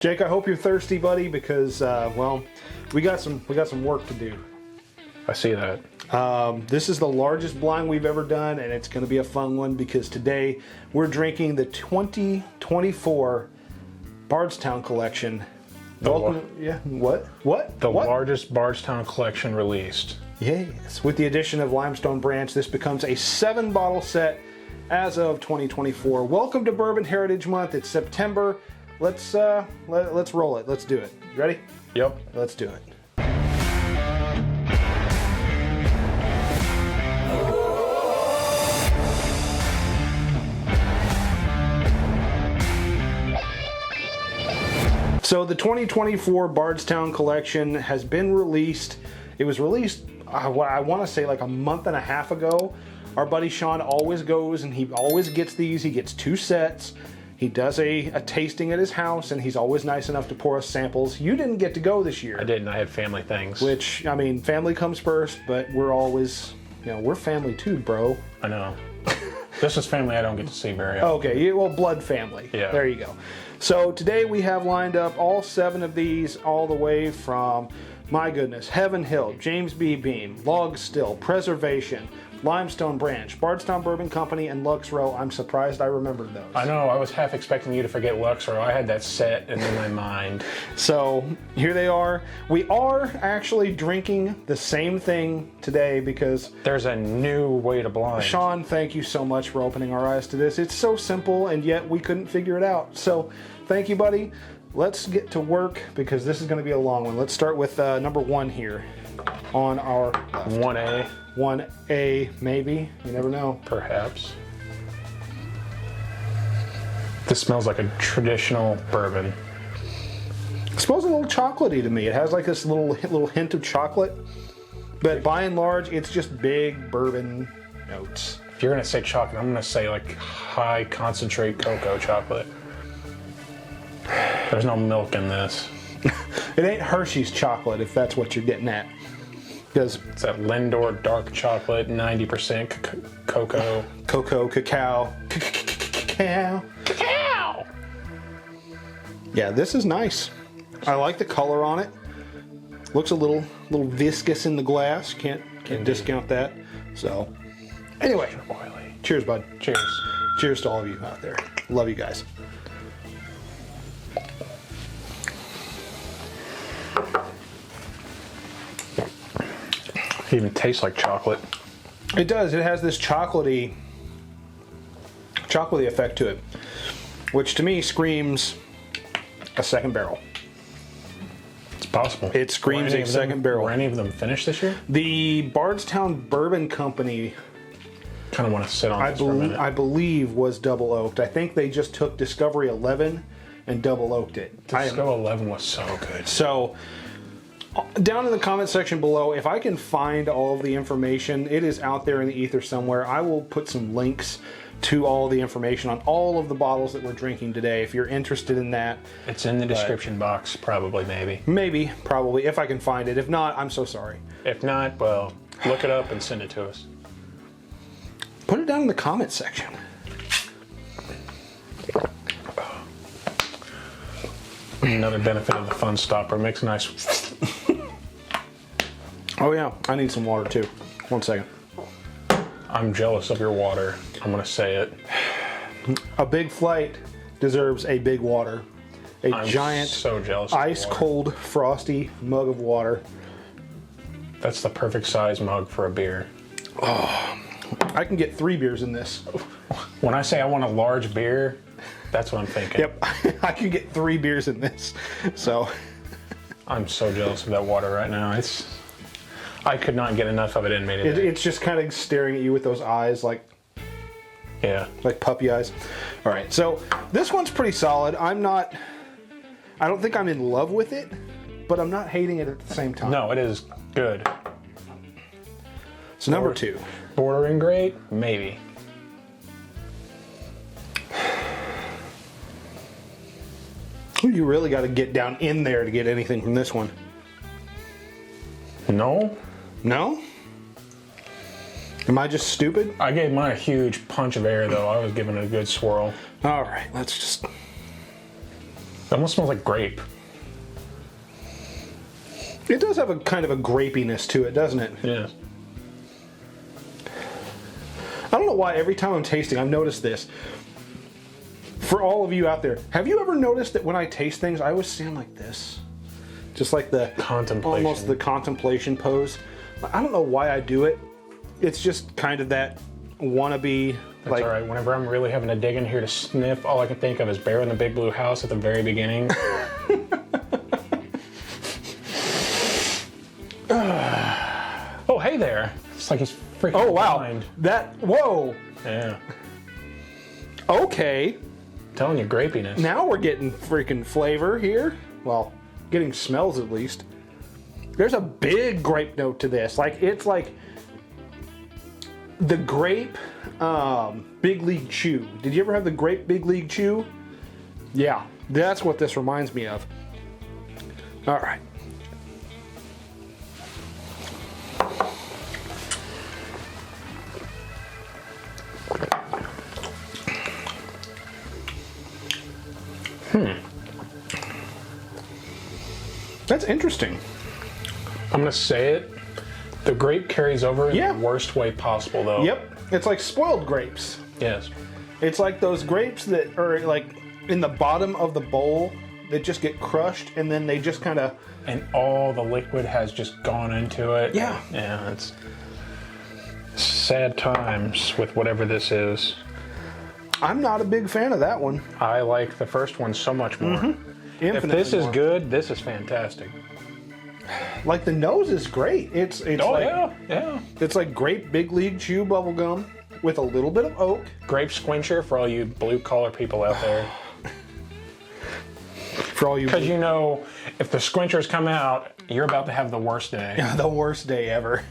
Jake, I hope you're thirsty, buddy, because well, we got some work to do. I see that. This is the largest blind we've ever done, and it's going to be a fun one because today we're drinking the 2024 Bardstown Collection. The What? Largest Bardstown Collection released. Yes. With the addition of Limestone Branch, this becomes a 7-bottle set as of 2024. Welcome to Bourbon Heritage Month. It's September. Let's roll it. Let's do it. Ready? Yep. Let's do it. So the 2024 Bardstown Collection has been released. It was released, I want to say like a month and a half ago. Our buddy Sean always goes and he always gets these. He gets 2 sets. He does a tasting at his house, and he's always nice enough to pour us samples. You didn't get to go this year. I didn't. I had family things. Which, I mean, family comes first, but we're always, you know, we're family too, bro. I know. This is family I don't get to see very often. Okay, well, blood family. Yeah. There you go. So today we have lined up all 7 of these, all the way from, my goodness, Heaven Hill, James B. Beam, Log Still, Preservation, Limestone Branch, Bardstown Bourbon Company, and Lux Row. I'm surprised I remembered those. I know. I was half expecting you to forget Lux Row. I had that set in my mind. So here they are. We are actually drinking the same thing today because there's a new way to blind. Sean, thank you so much for opening our eyes to this. It's so simple, and yet we couldn't figure it out. So thank you, buddy. Let's get to work because this is going to be a long one. Let's start with number 1 here on our left. 1A. 1A, maybe. You never know. Perhaps. This smells like a traditional bourbon. It smells a little chocolatey to me. It has like this little hint of chocolate, but by and large, it's just big bourbon notes. If you're gonna say chocolate, I'm gonna say like high concentrate cocoa chocolate. There's no milk in this. It ain't Hershey's chocolate, if that's what you're getting at. Because it's that Lindor dark chocolate, 90% cocoa. Cacao. Yeah, this is nice. I like the color on it. Looks a little viscous in the glass. Can't discount that. So, anyway, cheers, bud. Cheers. Cheers to all of you out there. Love you guys. It even tastes like chocolate. It does. It has this chocolatey effect to it, which to me screams a second barrel. It's possible. It screams a second barrel. Were any of them finished this year? The Bardstown Bourbon Company, kind of want to sit on this for a minute. I believe was double oaked. I think they just took Discovery 11 and double oaked it. Discovery 11 was so good. So, down in the comment section below, if I can find all of the information, it is out there in the ether somewhere. I will put some links to all the information on all of the bottles that we're drinking today if you're interested in that. It's in the description box, probably, Maybe, probably, if I can find it. If not, I'm so sorry. If not, well, look it up and send it to us. Put it down in the comment section. Another benefit of the Fun Stopper, makes a nice... Oh yeah, I need some water too. 1 second. I'm jealous of your water. I'm gonna say it. A big flight deserves a big water. I'm giant, so jealous ice cold, frosty mug of water. That's the perfect size mug for a beer. Oh, I can get 3 beers in this. When I say I want a large beer, that's what I'm thinking. Yep, I can get 3 beers in this. So, I'm so jealous of that water right now. I could not get enough of it in me today. It's just kind of staring at you with those eyes like puppy eyes. All right, so this one's pretty solid. I don't think I'm in love with it, but I'm not hating it at the same time. No, it is good. So number 2. Bordering great? Maybe. You really got to get down in there to get anything from this one. No? No? Am I just stupid? I gave mine a huge punch of air, though. I was giving it a good swirl. All right, let's just... It almost smells like grape. It does have a kind of a grapiness to it, doesn't it? Yeah. I don't know why every time I'm tasting, I've noticed this. For all of you out there, have you ever noticed that when I taste things, I always stand like this? Just like the Contemplation. almost the contemplation pose. I don't know why I do it. It's just kind of that wannabe. That's like, all right. Whenever I'm really having to dig in here to sniff, all I can think of is Bear in the Big Blue House at the very beginning. Oh, hey there. It's like he's freaking oh wow, blind. whoa. Yeah. Okay, I'm telling you, grapiness. now we're getting freaking flavor here. Well, getting smells at least. There's a big grape note to this. Like it's like the grape Big League Chew. Did you ever have the grape Big League Chew? Yeah, that's what this reminds me of. All right. That's interesting. I'm gonna say it. The grape carries over in Yeah. the worst way possible, though. Yep, it's like spoiled grapes. Yes. It's like those grapes that are like in the bottom of the bowl that just get crushed and then they just kind of... And all the liquid has just gone into it. Yeah. Yeah, it's sad times with whatever this is. I'm not a big fan of that one. I like the first one so much more. If Infinitely this is more. good, this is fantastic. Like the nose is great. It's Oh, like yeah. it's like grape Big League Chew bubble gum with a little bit of oak. Grape squincher for all you blue-collar people out there. For all you Because you know, if the squinchers come out, you're about to have the worst day. the worst day ever.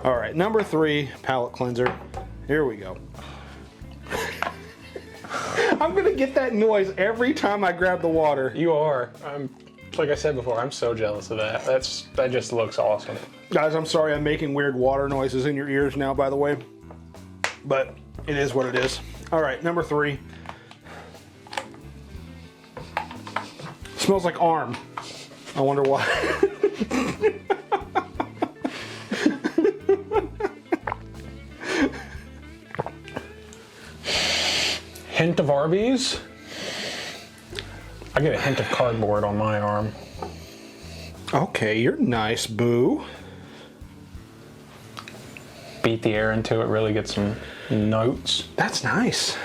All right, number 3, palate cleanser. Here we go. I'm gonna get that noise every time I grab the water. You are. Like I said before, I'm so jealous of that. That just looks awesome. Guys, I'm sorry I'm making weird water noises in your ears now, by the way. But it is what it is. All right, number 3. Smells like arm. I wonder why. Hint of Arby's. I get a hint of cardboard on my arm. Okay, you're nice, boo. Beat the air into it, really get some notes. That's nice.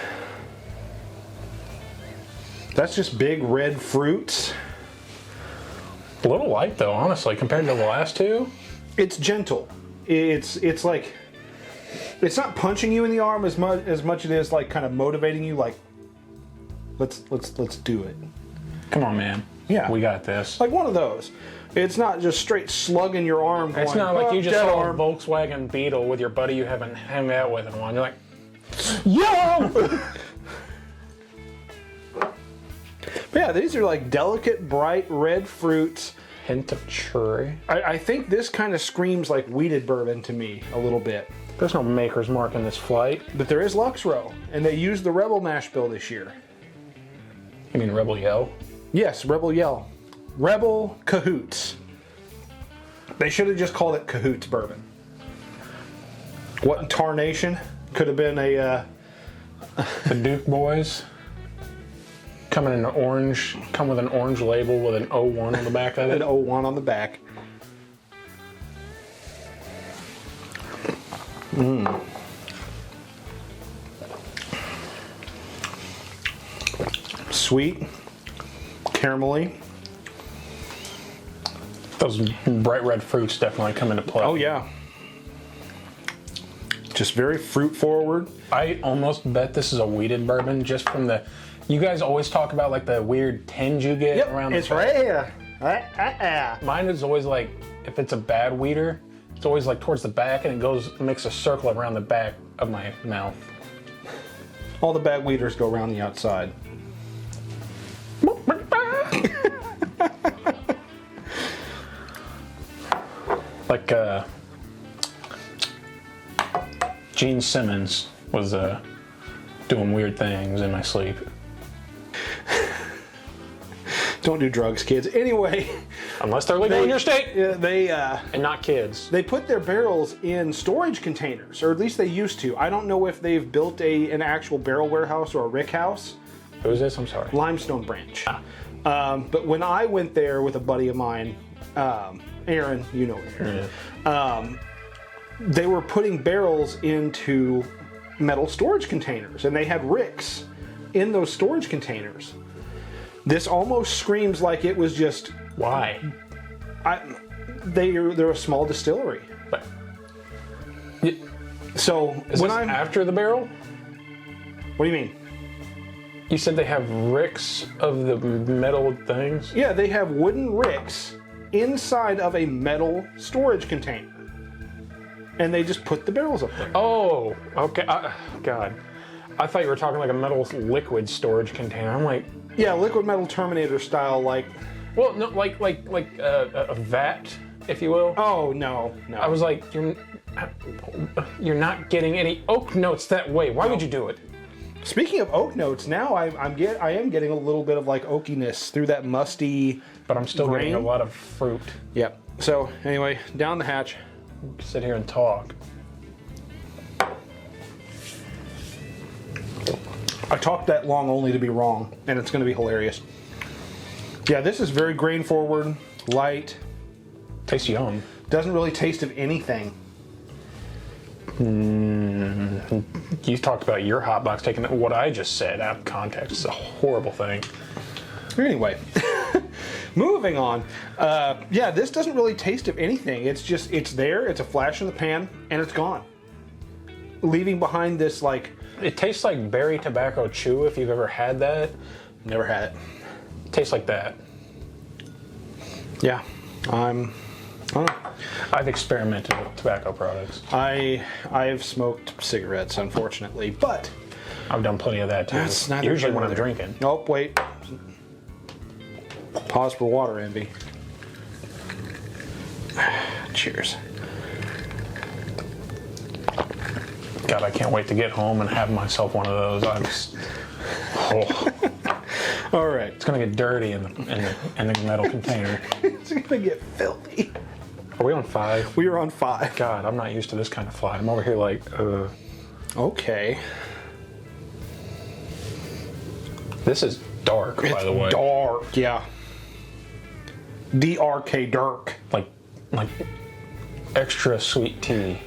That's just big red fruits. A little light though, honestly, compared to the last two. It's gentle. It's like it's not punching you in the arm as much it is like kind of motivating you. Like let's do it. Come on, man. Yeah. We got this. Like one of those. It's not just straight slugging your arm. Going, It's not like you just dead saw arm. a Volkswagen Beetle with your buddy you haven't hung out with in a while. You're like, yo! Yeah, these are like delicate, bright red fruits. Hint of cherry. I think this kind of screams like weeded bourbon to me a little bit. There's no maker's mark in this flight. But there is Luxrow, and they used the Rebel mash bill this year. You mean Rebel Yell? Yes, Rebel Yell. Rebel Cahoots. They should have just called it Cahoots Bourbon. What in tarnation? Could have been a... The Duke Boys. Come with an orange label with an 01 on the back of an it. 01 on the back. Sweet, caramelly. Those bright red fruits definitely come into play. Oh yeah. Just very fruit forward. I almost bet this is a weeded bourbon just from the... You guys always talk about like the weird tinge you get around the it's back. right here. Mine is always like, if it's a bad weeder, it's always like towards the back and it makes a circle around the back of my mouth. All the bad weeders go around the outside. Like Gene Simmons was doing weird things in my sleep. Don't do drugs, kids. Anyway, Unless they're legal in your state. and not kids. they put their barrels in storage containers, or at least they used to. I don't know if they've built an actual barrel warehouse or a rick house. Who is this? I'm sorry. Limestone Branch. But when I went there with a buddy of mine, Aaron, you know Aaron, they were putting barrels into metal storage containers, and they had ricks in those storage containers. This almost screams like it was just... Why? They're a small distillery. But So is when this I'm... after the barrel? What do you mean? You said they have ricks of the metal things? Yeah, they have wooden ricks inside of a metal storage container. And they just put the barrels up there. Oh, okay. God. I thought you were talking like a metal liquid storage container. I'm like... Yeah, liquid metal Terminator style, like... Well, no, like a vat, if you will. Oh, no. I was like, you're not getting any oak notes that way. Why would you do it? Speaking of oak notes, now I am getting a little bit of like oakiness through that musty... But I'm still grain. getting a lot of fruit. Yep. So, anyway, down the hatch. Sit here and talk. I talked that long only to be wrong, and it's going to be hilarious. Yeah, this is very grain forward, light. Tastes young. Doesn't really taste of anything. You talked about your hot box taking what I just said out of context. It's a horrible thing. Anyway, moving on. Yeah, this doesn't really taste of anything. It's just, it's there, it's a flash in the pan, and it's gone. Leaving behind this, like... It tastes like berry tobacco chew, if you've ever had that. Never had it. Tastes like that. Yeah, I've experimented with tobacco products. I've smoked cigarettes, unfortunately, but... I've done plenty of that too. That's neither Usually here when nor I'm there. drinking. Nope, wait. Pause for water, Envy. Cheers. God, I can't wait to get home and have myself one of those. All right. It's gonna get dirty in the metal container. It's gonna get filthy. Are we on 5? We are on 5. God, I'm not used to this kind of flight. I'm over here like, Okay. This is dark, by the way. Dark, yeah. D-R-K, dark. Like extra sweet tea.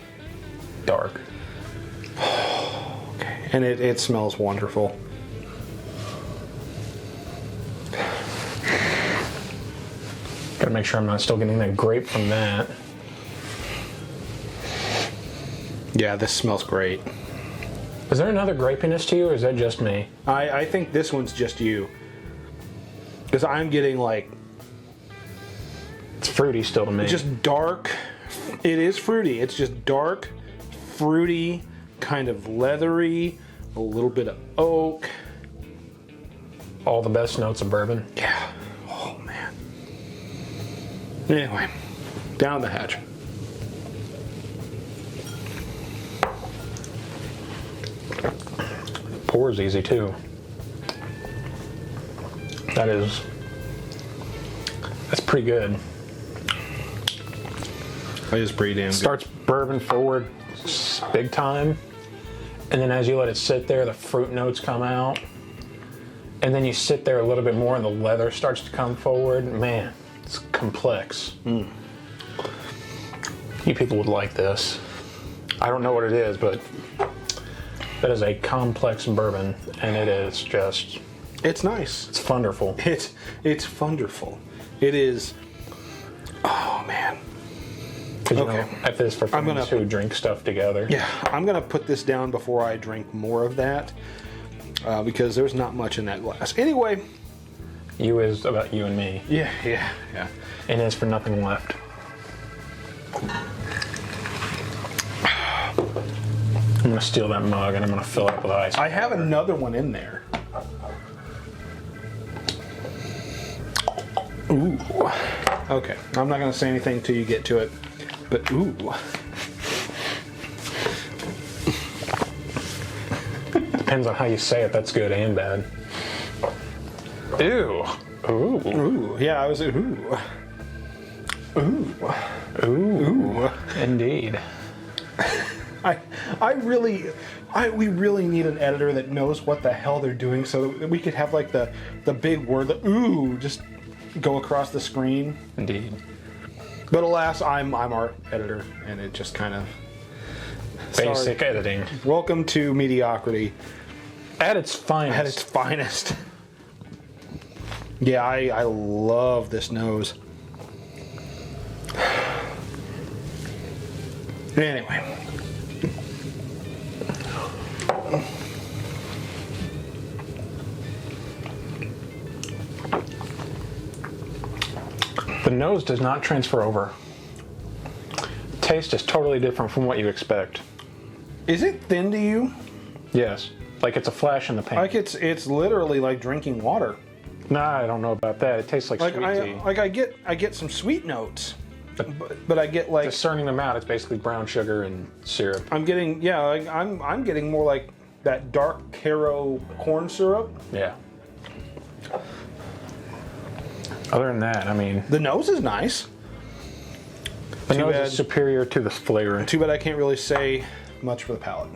Dark. Okay. And it smells wonderful. Gotta make sure I'm not still getting that grape from that. Yeah, this smells great. Is there another grapiness to you, or is that just me? I think this one's just you. Because I'm getting like... It's fruity still to me. just dark. It is fruity. It's just dark, fruity, kind of leathery, a little bit of oak. All the best notes of bourbon. Yeah. Oh, man. Anyway, down the hatch. Pours easy too. That's pretty good. It is pretty damn good. Starts bourbon forward big time, and then as you let it sit there, the fruit notes come out, and then you sit there a little bit more and the leather starts to come forward. Man, it's complex. You people would like this. I don't know what it is, but that is a complex bourbon, and it is just... It's nice. It's wonderful. It's wonderful. It is... Oh, man. Okay. Okay. If it's for friends who drink stuff together. Yeah, I'm going to put this down before I drink more of that because there's not much in that glass. Anyway. You is about you and me. Yeah. And it's for nothing left. I'm going to steal that mug and I'm going to fill it up with ice. I have another one in there. Ooh. Okay, I'm not going to say anything till you get to it. But ooh. Depends on how you say it, that's good and bad. Ew. Ooh. Ooh. Yeah, I was ooh. Ooh. Ooh. Ooh. Indeed. We really need an editor that knows what the hell they're doing, so that we could have like the big word, the ooh, just go across the screen. Indeed. But alas, I'm our editor, and it just kind of Basic editing. Welcome to mediocrity At its finest. at its finest. Yeah, I love this nose. Anyway. The nose does not transfer over. Taste is totally different from what you expect. Is it thin to you? Yes. Like it's a flash in the pan. Like it's literally like drinking water. Nah, I don't know about that. It tastes like Like sweet tea. I get some sweet notes, but I get like Discerning them out, it's basically brown sugar and syrup. I'm getting I'm getting more like that dark Caro corn syrup. Yeah. Other than that, I mean, The nose is nice. the Too nose bad. is superior to the flavor. Too bad I can't really say much for the palate.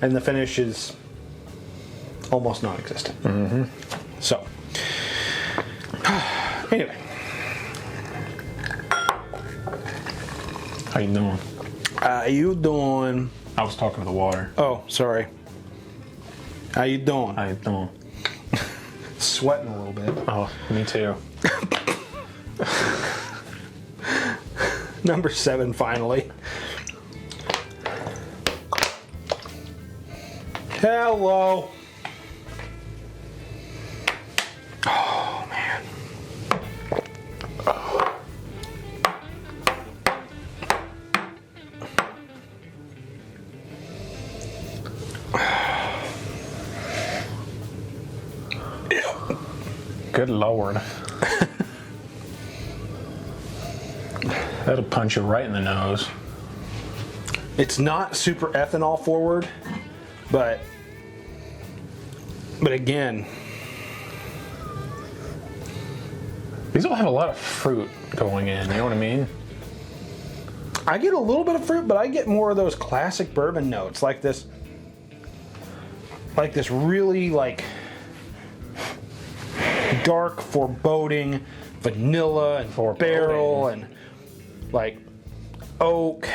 And the finish is almost non-existent. Mm-hmm. So, anyway, How you doing? how you doing? I was talking to the water. Oh, sorry. How you doing? How you doing? Sweating a little bit. Oh, me too. Number 7, finally. Hello. Oh, man. Good Lord. That'll punch you right in the nose. It's not super ethanol forward, but again, These all have a lot of fruit going in, you know what I mean? I get a little bit of fruit, but I get more of those classic bourbon notes, like this really like dark, foreboding vanilla and barrel and like oak,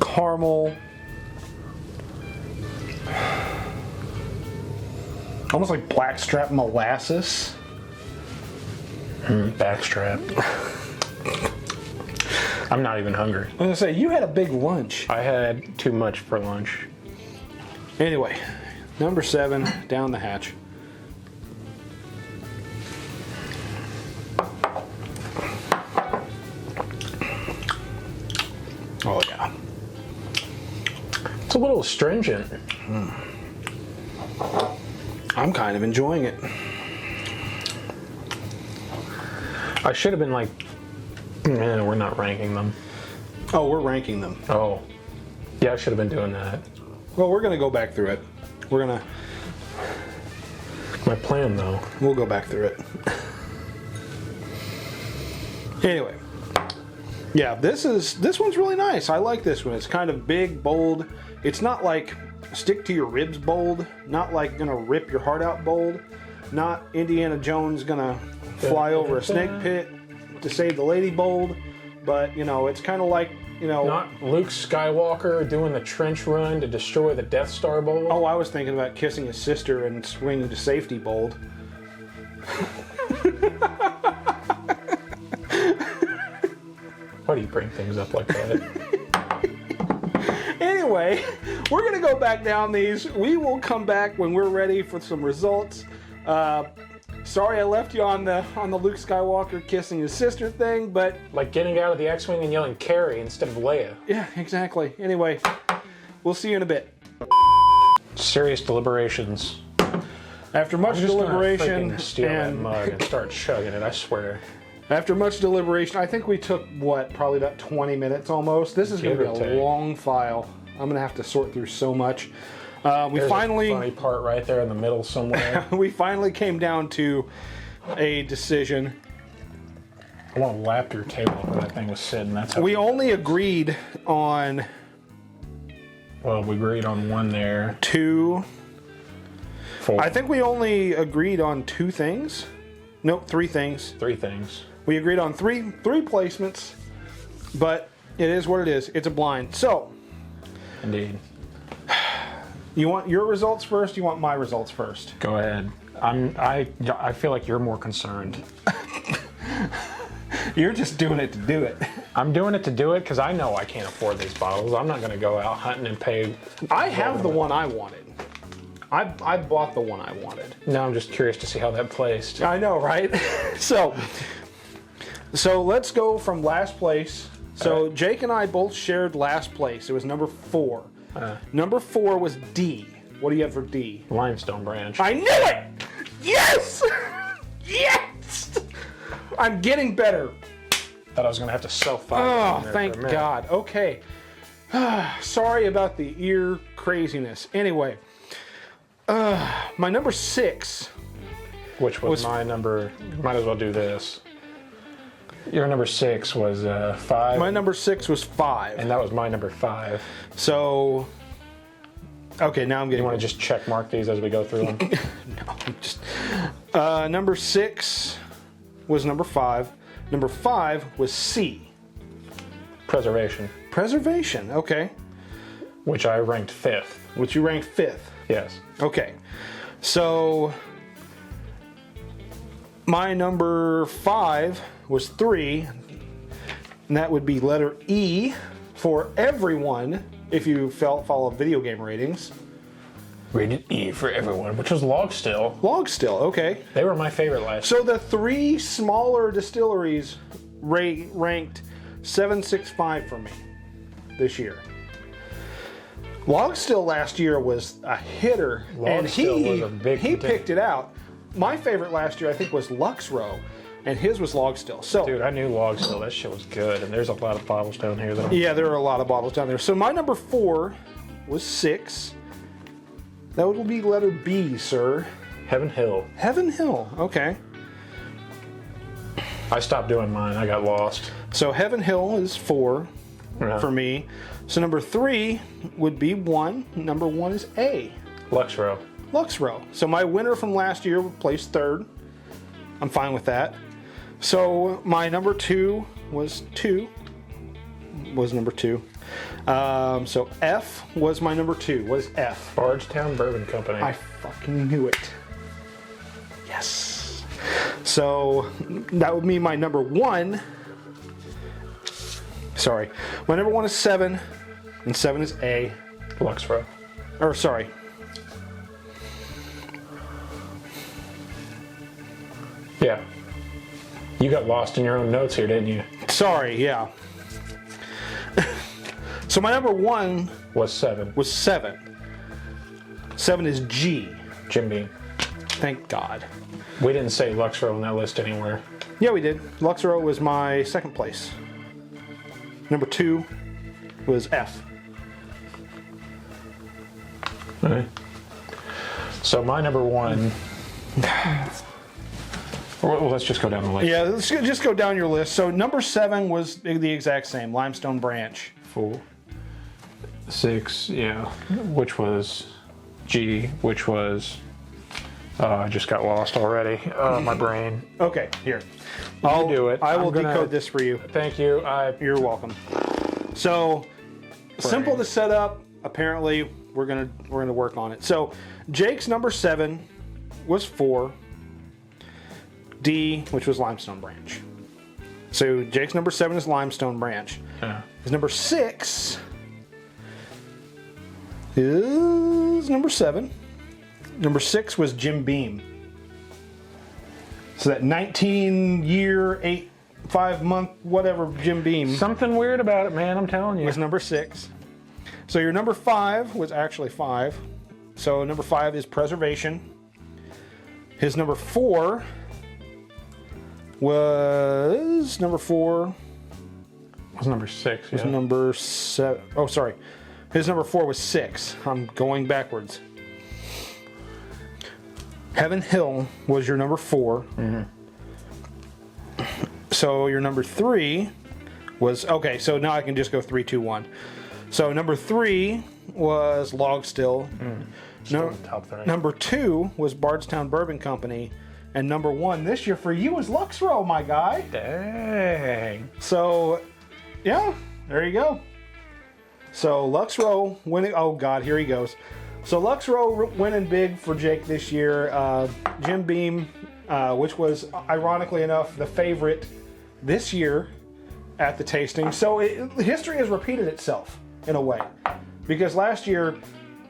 caramel, almost like blackstrap molasses. Backstrap. I'm not even hungry. I was gonna say, you had a big lunch. I had too much for lunch. Anyway, number 7, down the hatch. Oh yeah. It's a little astringent. I'm kind of enjoying it. I should have been like, man, we're not ranking them. Oh, we're ranking them. Oh. Yeah, I should have been doing that. Well, we're gonna go back through it. My plan, though. We'll go back through it. Anyway. Yeah, this one's really nice. I like this one. It's kind of big, bold. It's not like stick to your ribs bold. Not like gonna rip your heart out bold. Not Indiana Jones gonna fly over a snake pit to save the lady bold. But, you know, it's kind of like, you know... Not Luke Skywalker doing the trench run to destroy the Death Star bowl. Oh, I was thinking about kissing his sister and swinging to safety bold. Why do you bring things up like that? Anyway, we're going to go back down these. We will come back when we're ready for some results. Sorry I left you on the Luke Skywalker kissing his sister thing, but... Like getting out of the X-Wing and yelling Carrie instead of Leia. Yeah, exactly. Anyway, we'll see you in a bit. Serious deliberations. After much I'm just deliberation gonna steal that mug and start chugging it, I swear. After much deliberation, I think we took, probably about 20 minutes almost. This is going to be Give or a take. long file. I'm going to have to sort through so much. We There's finally, a funny part right there in the middle somewhere. we finally came down to a decision. I want to lap your table where that thing was sitting. That's how We only agreed on well, we agreed on one there. 2. 4. I think we only agreed on 2 things. Nope, 3 things. 3 things. We agreed on three placements, but it is what it is. It's a blind. So, Indeed. you want your results first? You want my results first? Go ahead. I feel like you're more concerned. You're just doing it to do it. I'm doing it to do it because I know I can't afford these bottles. I'm not going to go out hunting and pay. I have the one I wanted. I bought the one I wanted. Now I'm just curious to see how that placed. I know, right? So let's go from last place. So right. Jake and I both shared last place. It was number 4. Number 4 was D. What do you have for D? Limestone branch. I knew it! Yes! Yes! I'm getting better. Thought I was going to have to self-fight. Oh, thank God. Okay. Sorry about the ear craziness. Anyway, my number 6. Which was my number. Might as well do this. Your number 6 was 5. My number 6 was 5. And that was my number 5. So, okay, now I'm getting. You want to just check mark these as we go through them? No, just. Number 6 was number 5. Number 5 was C. Preservation. Preservation, okay. Which I ranked 5th. Which you ranked 5th. Yes. Okay. So, my number 5 was 3. And that would be letter E for everyone if you follow video game ratings. Rated E for everyone, which was Log Still. Log Still, okay. They were my favorite last year. So the 3 smaller distilleries ranked 765 for me this year. Log Still last year was a hitter, and he picked it out. My favorite last year, I think, was Lux Row, and his was Log Still. So, dude, I knew Log Still. That shit was good, and there's a lot of bottles down here. Yeah, there are a lot of bottles down there. So my number 4 was 6. That would be letter B, sir. Heaven Hill. Heaven Hill, okay. I stopped doing mine. I got lost. So Heaven Hill is 4 for me. So number 3 would be 1. Number 1 is A. Lux Row. Lux Row. So my winner from last year placed 3rd. I'm fine with that. So my number 2 was 2. Was number 2. So F was my number 2. What is F? Bardstown Bourbon Company. I fucking knew it. Yes. So that would mean my number 1. Sorry. My number 1 is 7. And 7 is A. Lux Row. Or sorry. Yeah. You got lost in your own notes here, didn't you? Sorry, yeah. So my number 1 Was 7. was 7. 7 is G. Jim Beam. Thank God. We didn't say Lux Row on that list anywhere. Yeah, we did. Lux Row was my 2nd place. Number 2 was F. All right. So my number 1. Well, let's just go down the list. Yeah, let's just go down your list. So number 7 was the exact same, Limestone Branch. 4. 6, yeah. Which was G, which was... I just got lost already. My brain. Okay, here. I'll do it. I will decode this for you. Thank you. You're welcome. So, simple to set up. Apparently, we're gonna work on it. So, Jake's number 7 was 4. D, which was Limestone Branch. So Jake's number 7 is Limestone Branch. Yeah. His number 6 is number 7. Number 6 was Jim Beam. So that 19-year, 5-month, whatever Jim Beam Something weird about it, man. I'm telling you. was number 6. So your number 5 was actually 5. So number 5 is Preservation. His number 4 was number 4. Was number 6. Was Yeah. number 7. Oh, sorry. His number 4 was 6. I'm going backwards. Heaven Hill was your number 4. Mm-hmm. So your number 3 was, okay, so now I can just go 3, 2, 1. So number 3 was Log Still. Still in the top 3. Number 2 was Bardstown Bourbon Company. And number 1 this year for you is Lux Row, my guy. Dang. So, yeah, there you go. So Lux Row winning, oh God, here he goes. So Lux Row winning big for Jake this year. Jim Beam, which was ironically enough the favorite this year at the tasting. So history has repeated itself in a way, because last year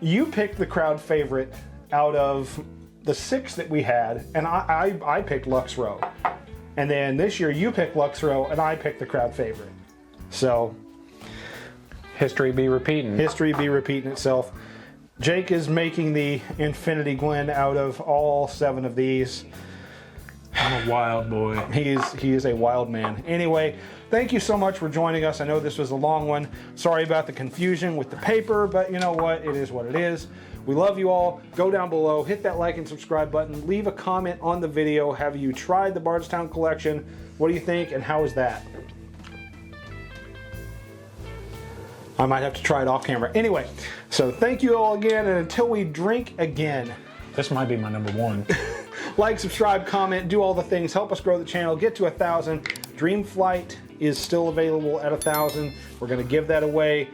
you picked the crowd favorite out of the 6 that we had, and I picked Lux Row, and then this year you picked Lux Row and I picked the crowd favorite. So history be repeating. History be repeating itself. Jake is making the Infinity Glen out of all 7 of these. I'm a wild boy. He is a wild man. Anyway, thank you so much for joining us. I know this was a long one. Sorry about the confusion with the paper, but you know what? It is what it is. We love you all. Go down below, hit that like and subscribe button. Leave a comment on the video. Have you tried the Bardstown Collection? What do you think, and how is that? I might have to try it off camera. Anyway, so thank you all again, and until we drink again. This might be my number 1. Like, subscribe, comment, do all the things. Help us grow the channel. Get to 1,000. Dream Flight is still available at 1,000. We're going to give that away.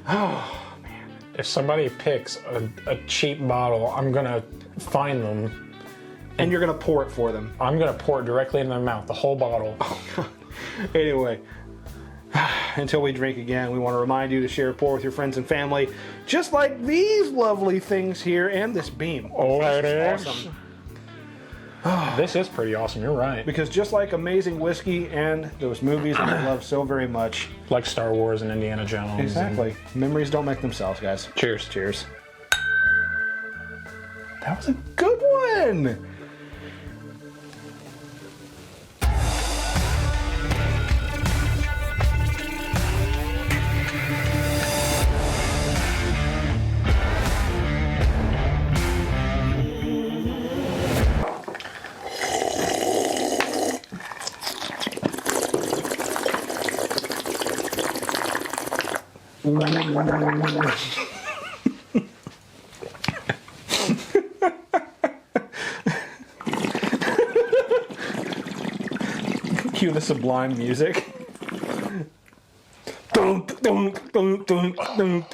Oh, man. If somebody picks a cheap bottle, I'm going to find them. And you're going to pour it for them. I'm going to pour it directly in their mouth, the whole bottle. Oh, God. Anyway. Until we drink again, we want to remind you to share a pour with your friends and family, just like these lovely things here and this beam. Oh, it is. Awesome. This is pretty awesome. You're right. Because just like amazing whiskey and those movies that I love so very much, like Star Wars and Indiana Jones. Exactly. Memories don't make themselves, guys. Cheers. Cheers. That was a good one. Cue the Sublime music. Dun, dun, dun, dun, dun.